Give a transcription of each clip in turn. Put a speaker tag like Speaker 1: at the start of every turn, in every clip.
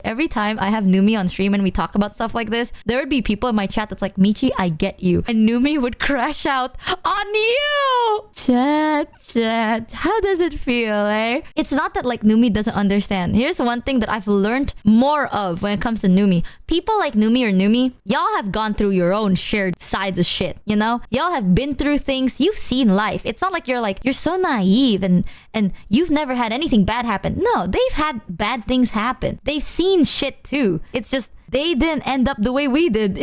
Speaker 1: Every time I have Numi on stream and we talk about stuff like this, there would be people in my chat that's like, Michi, I get you. And Numi would crash out on you! Chat, how does it feel, eh? It's not that like Numi doesn't understand. Here's one thing that I've learned more of when it comes to Numi. People like Numi or Numi, y'all have gone through your own shared sides of shit, you know? Y'all have been through things. You've seen life. It's not like you're so naive and you've never had anything bad happen. No, they've had bad things happen. They've seen shit too. It's just they didn't end up the way we did.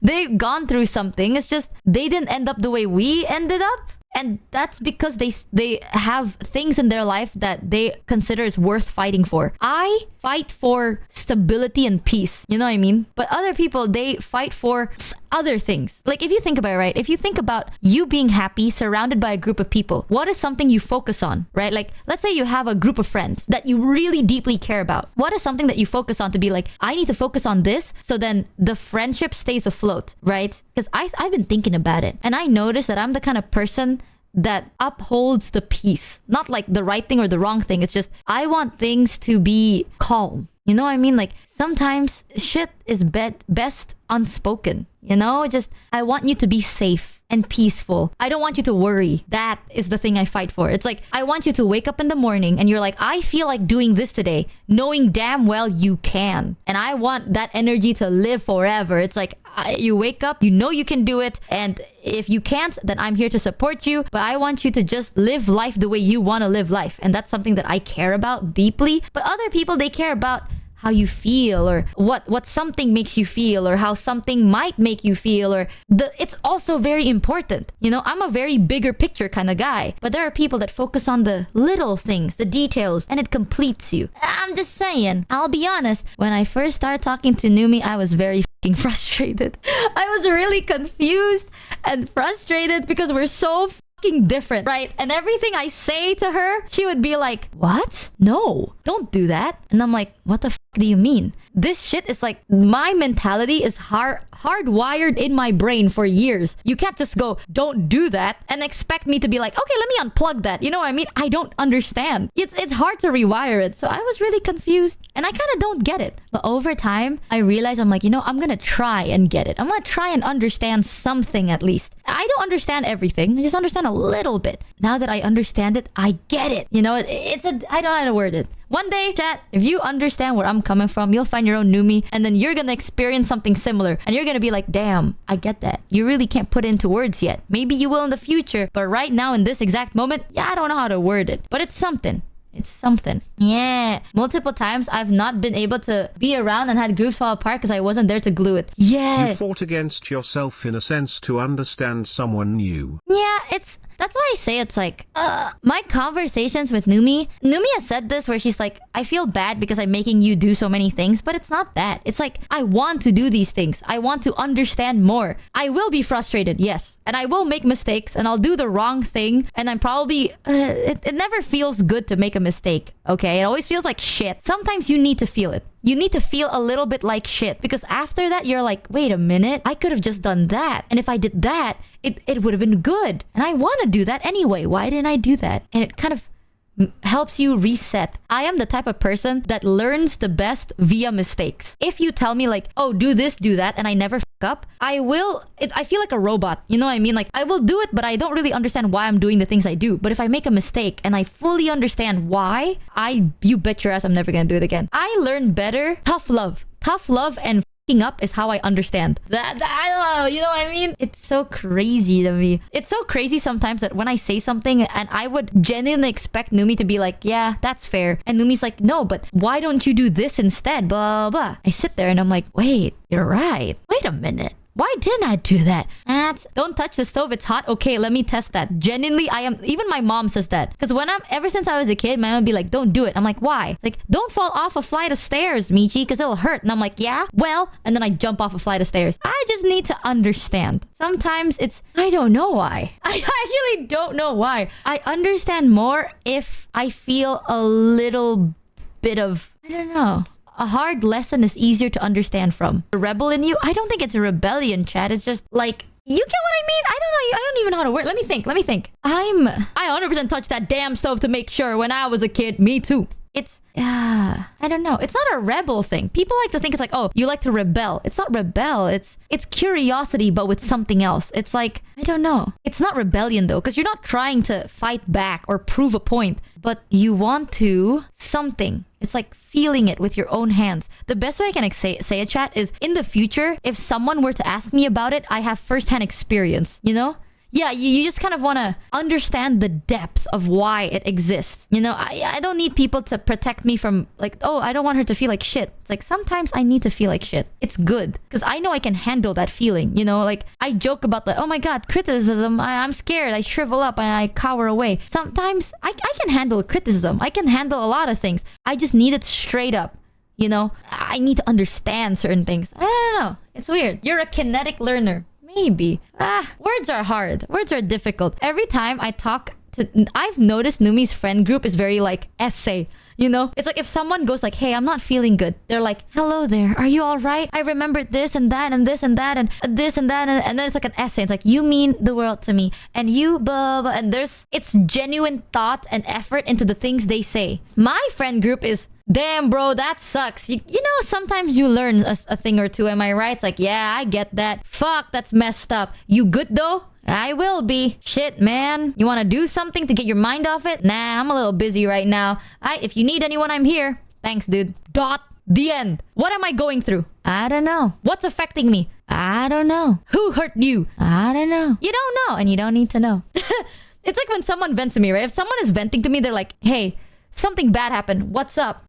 Speaker 1: They've gone through something. It's just they didn't end up the way we ended up. And that's because they have things in their life that they consider is worth fighting for. I fight for stability and peace. You know what I mean? But other people, they fight for other things. Like if you think about it, right? If you think about you being happy surrounded by a group of people, what is something you focus on, right? Like let's say you have a group of friends that you really deeply care about. What is something that you focus on to be like, I need to focus on this so then the friendship stays afloat, right? Because I've been thinking about it and I noticed that I'm the kind of person that upholds the peace. Not like the right thing or the wrong thing. It's just I want things to be calm. You know what I mean? Like sometimes shit is best unspoken. You know, just I want you to be safe and peaceful. I don't want you to worry. That is the thing I fight for. It's like I want you to wake up in the morning and you're like, I feel like doing this today, knowing damn well you can. And I want that energy to live forever. It's like you wake up, you know you can do it. And if you can't, then I'm here to support you. But I want you to just live life the way you want to live life. And that's something that I care about deeply. But other people, they care about how you feel or what something makes you feel or how something might make you feel or it's also very important. You know, I'm a very bigger picture kind of guy, but there are people that focus on the little things, the details, and it completes you. I'm just saying, I'll be honest, when I first started talking to Numi, I was very fucking frustrated. I was really confused and frustrated because we're so different, right? And everything I say to her, she would be like, what? No, don't do that. And I'm like, what the f do you mean? This shit is like, my mentality is hardwired in my brain for years. You can't just go, don't do that, and expect me to be like, okay, let me unplug that. You know what I mean? I don't understand. It's hard to rewire it. So I was really confused and I kind of don't get it. But over time, I realized I'm like, you know, I'm gonna try and get it. I'm gonna try and understand something at least. I don't understand everything. I just understand a little bit. Now that I understand it, I get it. You know, I don't know how to word it. One day, chat, if you understand where I'm coming from, you'll find your own Numi, and then you're gonna experience something similar, and you're gonna be like, damn, I get that. You really can't put it into words yet. Maybe you will in the future, but right now in this exact moment, yeah, I don't know how to word it. But it's something. It's something. Yeah. Multiple times I've not been able to be around and had groups fall apart because I wasn't there to glue it. Yeah.
Speaker 2: You fought against yourself in a sense to understand someone new.
Speaker 1: Yeah, that's why I say it's like, my conversations with Numi has said this where she's like, I feel bad because I'm making you do so many things, but it's not that. It's like, I want to do these things. I want to understand more. I will be frustrated, yes. And I will make mistakes and I'll do the wrong thing. And I'm probably, it never feels good to make a mistake, okay? It always feels like shit. Sometimes you need to feel it. You need to feel a little bit like shit because after that, you're like, wait a minute, I could have just done that. And if I did that, it would have been good. And I want to do that anyway. Why didn't I do that? And it kind of helps you reset. I am the type of person that learns the best via mistakes. If you tell me like, oh, do this, do that, and I never f up, I feel like a robot. You know what I mean? Like I will do it, but I don't really understand why I'm doing the things I do. But if I make a mistake and I fully understand why, you bet your ass I'm never gonna do it again. I learn better. Tough love and up is how I understand that. I don't know, you know what I mean? It's so crazy to me. It's so crazy sometimes that when I say something and I would genuinely expect Numi to be like, yeah, that's fair, and Numi's like, no, but why don't you do this instead, blah blah. I sit there and I'm like, wait, you're right, wait a minute, why didn't I do that? Don't touch the stove, it's hot. Okay, let me test that. Genuinely, even my mom says that. Because ever since I was a kid, my mom would be like, don't do it. I'm like, why? Like, don't fall off a flight of stairs, Michi, because it'll hurt. And I'm like, yeah, well, and then I jump off a flight of stairs. I just need to understand. Sometimes I don't know why. I actually don't know why. I understand more if I feel a little bit of, I don't know. A hard lesson is easier to understand from. The rebel in you, I don't think it's a rebellion, chat. It's just like, you get what I mean? I don't know. I don't even know how to word. Let me think. I 100% touched that damn stove to make sure when I was a kid. Me too. It's I don't know. It's not a rebel thing. People like to think it's like, oh, you like to rebel. It's not rebel. It's curiosity, but with something else. It's like, I don't know. It's not rebellion though, because you're not trying to fight back or prove a point, but you want to something. It's like feeling it with your own hands. The best way I can say it, chat, is in the future, if someone were to ask me about it, I have firsthand experience, you know? Yeah, you just kind of want to understand the depth of why it exists. You know, I don't need people to protect me from like, oh, I don't want her to feel like shit. It's like sometimes I need to feel like shit. It's good because I know I can handle that feeling. You know, like I joke about the, oh my God, criticism. I'm scared. I shrivel up and I cower away. Sometimes I can handle criticism. I can handle a lot of things. I just need it straight up. You know, I need to understand certain things. I don't know. It's weird. You're a kinetic learner. Maybe. Words are hard. Words are difficult. Every time I talk to... I've noticed Numi's friend group is very like essay. You know? It's like if someone goes like, hey, I'm not feeling good. They're like, hello there. Are you all right? I remembered this and that and this and that and this and that. And then it's like an essay. It's like, you mean the world to me. And you blah, blah. And it's genuine thought and effort into the things they say. My friend group is... damn, bro, that sucks. You know, sometimes you learn a thing or two. Am I right? It's like, yeah, I get that. Fuck, that's messed up. You good though? I will be. Shit, man. You want to do something to get your mind off it? Nah, I'm a little busy right now. If you need anyone, I'm here. Thanks, dude. The end. What am I going through? I don't know. What's affecting me? I don't know. Who hurt you? I don't know. You don't know, and you don't need to know. It's like when someone vents to me, right? If someone is venting to me, they're like, hey, something bad happened. What's up?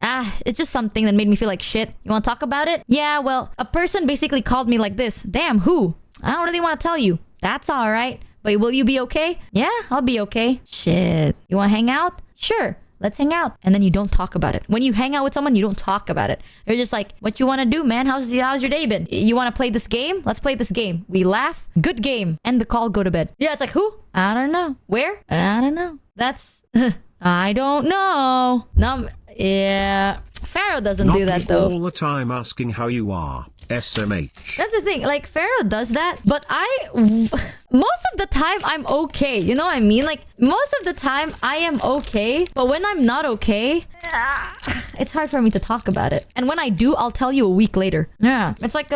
Speaker 1: It's just something that made me feel like shit. You want to talk about it? Yeah, well, a person basically called me like this. Damn, who? I don't really want to tell you. That's all right. But will you be okay? Yeah, I'll be okay. Shit. You want to hang out? Sure. Let's hang out. And then you don't talk about it. When you hang out with someone, you don't talk about it. You're just like, what you want to do, man? How's your day been? You want to play this game? Let's play this game. We laugh. Good game. End the call. Go to bed. Yeah, it's like, who? I don't know. Where? I don't know. That's... I don't know. Yeah. Pharaoh doesn't do that though.
Speaker 2: All the time asking how you are. SMH.
Speaker 1: That's the thing. Like Pharaoh does that, but most of the time I'm okay. You know what I mean? Like most of the time I am okay, but when I'm not okay, it's hard for me to talk about it. And when I do, I'll tell you a week later. Yeah. It's like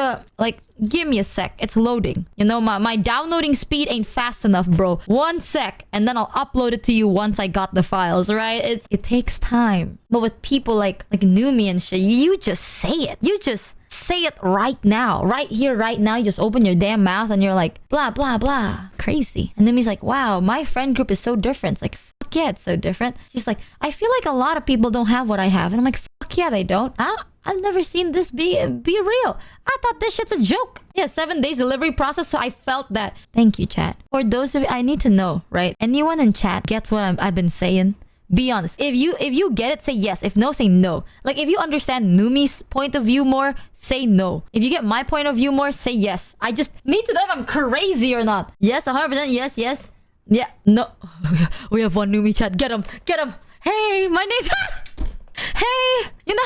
Speaker 1: give me a sec. It's loading. You know, my downloading speed ain't fast enough, bro. 1 sec, and then I'll upload it to you once I got the files, right? It takes time. But with people like Numi and shit, you just say it. You just say it right now. Right here, right now. You just open your damn mouth and you're like, blah, blah, blah. Crazy. And Numi's like, wow, my friend group is so different. It's like, fuck yeah, it's so different. She's like, I feel like a lot of people don't have what I have. And I'm like, fuck yeah, they don't. I've never seen this be real. I thought this shit's a joke. Yeah, 7 days delivery process, so I felt that. Thank you, chat. For those of you, I need to know, right? Anyone in chat gets what I've been saying? Be honest. If you get it, say yes. If no, say no. Like if you understand Numi's point of view more, say no. If you get my point of view more, say yes. I just need to know if I'm crazy or not. Yes, 100% yes, yes. Yeah, no. We have one Numi chat. Get him. Get him. Hey, my name's... hey, you know...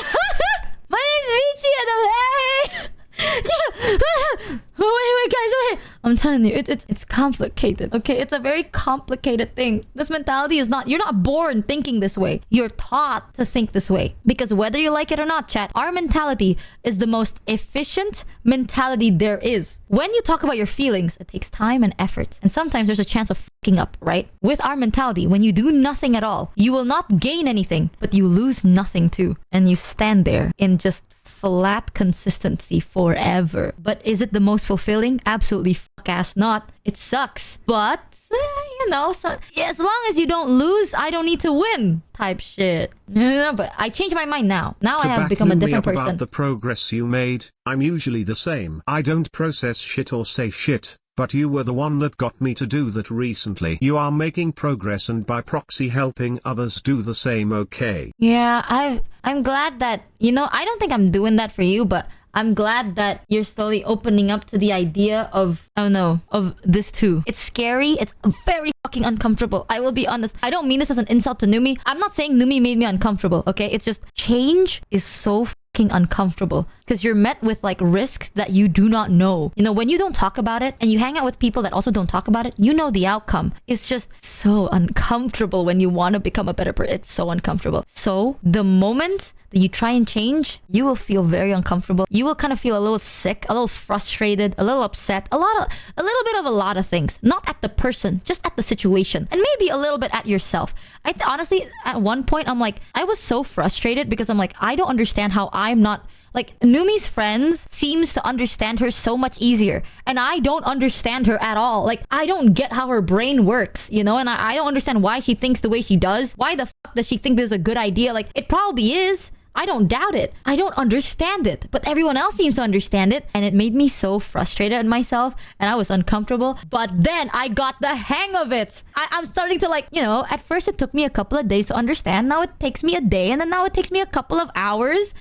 Speaker 1: my name's Michi and hey! Yeah! Wait, guys, wait. I'm telling you, it's complicated. Okay, it's a very complicated thing. This mentality is not... You're not born thinking this way. You're taught to think this way. Because whether you like it or not, chat, our mentality is the most efficient mentality there is. When you talk about your feelings, it takes time and effort. And sometimes there's a chance of fucking up, right? With our mentality, when you do nothing at all, you will not gain anything, but you lose nothing too. And you stand there in just flat consistency forever. But is it the most fulfilling? Absolutely fuck ass not. It sucks. But, you know, so, as long as you don't lose, I don't need to win type shit. But I changed my mind now. Now I have become a different person.
Speaker 2: About the progress you made, I'm usually the same. I don't process shit or say shit. But you were the one that got me to do that recently. You are making progress and by proxy helping others do the same, okay?
Speaker 1: Yeah, I'm glad that, you know, I don't think I'm doing that for you, but I'm glad that you're slowly opening up to the idea of, I don't know, of this too. It's scary. It's very fucking uncomfortable. I will be honest. I don't mean this as an insult to Numi. I'm not saying Numi made me uncomfortable, okay? It's just change is so uncomfortable because you're met with like risks that you do not know. You know, when you don't talk about it and you hang out with people that also don't talk about it, you know the outcome. It's just so uncomfortable when you want to become a better person. It's so uncomfortable. So the moment that you try and change, you will feel very uncomfortable. You will kind of feel a little sick, a little frustrated, a little upset, a little bit of a lot of things. Not at the person, just at the situation, and maybe a little bit at yourself. Honestly, at one point, I'm like, I was so frustrated because I'm like, I don't understand how I'm not. Like, Numi's friends seems to understand her so much easier. And I don't understand her at all. Like, I don't get how her brain works, you know? And I don't understand why she thinks the way she does. Why the fuck does she think this is a good idea? Like, it probably is. I don't doubt it. I don't understand it. But everyone else seems to understand it. And it made me so frustrated at myself. And I was uncomfortable. But then I got the hang of it. I'm starting to like, you know, at first it took me a couple of days to understand. Now it takes me a day. And then now it takes me a couple of hours.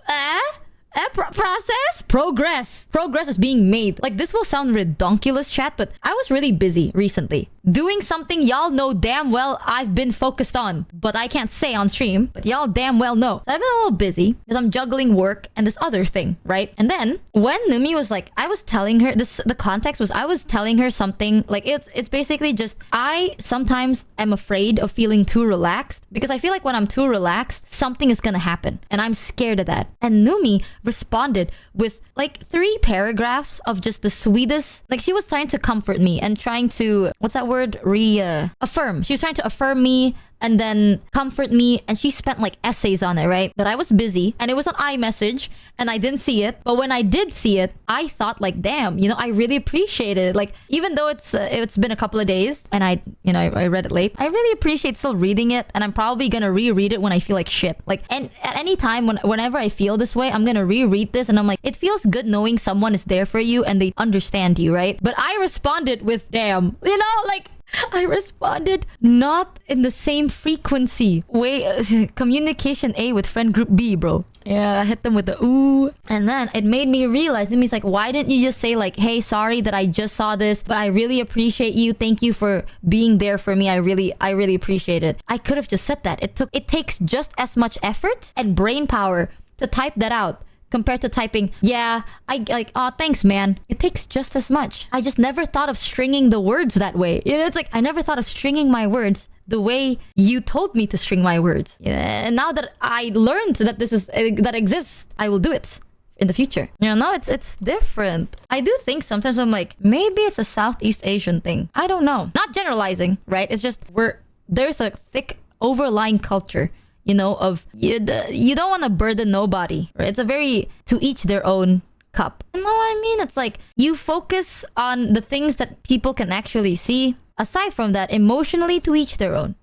Speaker 1: Progress is being made. Like, this will sound redonkulous, chat, but I was really busy recently doing something y'all know damn well I've been focused on, but I can't say on stream, but y'all damn well know. So I've been a little busy because I'm juggling work and this other thing, right? And then when Numi was like, I was telling her this, the context was I was telling her something like it's basically just I sometimes am afraid of feeling too relaxed because I feel like when I'm too relaxed, something is gonna happen and I'm scared of that. And Numi responded with like 3 paragraphs of just the sweetest, like she was trying to comfort me and trying to, what's that word? Affirm. She was trying to affirm me and then comfort me, and she spent like essays on it, right? But I was busy and it was on iMessage and I didn't see it. But when I did see it, I thought like, damn, you know, I really appreciated it. Like, even though it's been a couple of days and I read it late, I really appreciate still reading it, and I'm probably gonna reread it when I feel like shit. Like, and at any time whenever I feel this way, I'm gonna reread this and I'm like, it feels good knowing someone is there for you and they understand you, right? But I responded with, damn, you know, like, I responded not in the same frequency. Communication A with friend group B, bro. Yeah, I hit them with the ooh. And then it made me realize, Numi's like, why didn't you just say like, hey, sorry that I just saw this, but I really appreciate you. Thank you for being there for me. I really appreciate it. I could have just said that. It takes just as much effort and brain power to type that out compared to typing, yeah, I like, oh, thanks, man. It takes just as much. I just never thought of stringing the words that way. You know, it's like, I never thought of stringing my words the way you told me to string my words. Yeah, and now that I learned that that exists, I will do it in the future. You know, now it's different. I do think sometimes I'm like, maybe it's a Southeast Asian thing. I don't know. Not generalizing, right? It's just there's a thick overlying culture, you know, of you don't want to burden nobody, right? It's a very to each their own cup. You know what I mean? It's like you focus on the things that people can actually see. Aside from that, emotionally, to each their own.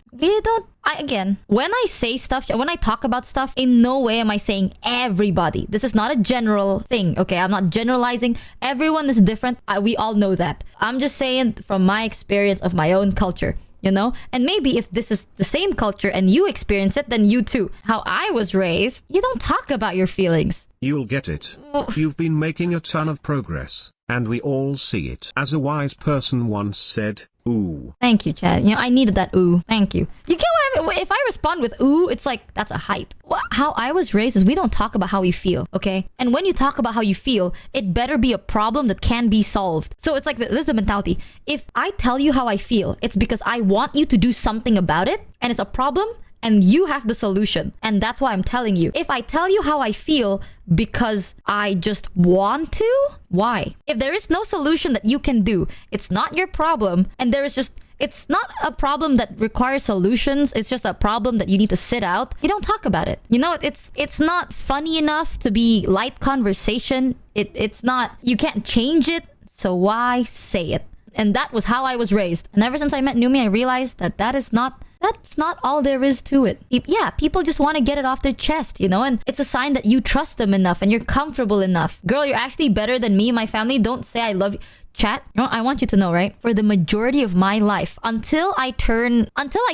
Speaker 1: Again, when I say stuff, when I talk about stuff, in no way am I saying everybody. This is not a general thing, okay? I'm not generalizing. Everyone is different. We all know that. I'm just saying from my experience of my own culture. You know, and maybe if this is the same culture and you experience it, then you too. How I was raised, you don't talk about your feelings.
Speaker 2: You'll get it. You've been making a ton of progress, and we all see it. As a wise person once said, ooh.
Speaker 1: Thank you, Chad. You know, I needed that ooh. Thank you. You get what I mean? If I respond with ooh, it's like, that's a hype. How I was raised is we don't talk about how we feel, okay? And when you talk about how you feel, it better be a problem that can be solved. So it's like, this is the mentality. If I tell you how I feel, it's because I want you to do something about it, and it's a problem, and you have the solution. And that's why I'm telling you. If I tell you how I feel because I just want to, why? If there is no solution that you can do, it's not your problem, and there is just, it's not a problem that requires solutions. It's just a problem that you need to sit out. You don't talk about it. You know, it's not funny enough to be light conversation. It's not, you can't change it. So why say it? And that was how I was raised. And ever since I met Numi, I realized that that's not all there is to it. Yeah, people just want to get it off their chest, you know? And it's a sign that you trust them enough and you're comfortable enough. Girl, you're actually better than me, my family. Don't say I love you. Chat, you know, I want you to know, right? For the majority of my life, until I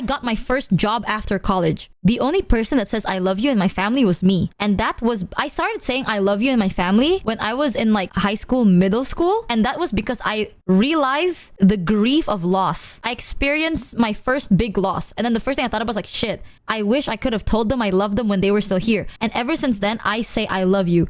Speaker 1: got my first job after college, the only person that says I love you in my family was me. And I started saying I love you in my family when I was in like high school, middle school. And that was because I realized the grief of loss. I experienced my first big loss. And then the first thing I thought about was like, shit, I wish I could have told them I loved them when they were still here. And ever since then, I say I love you.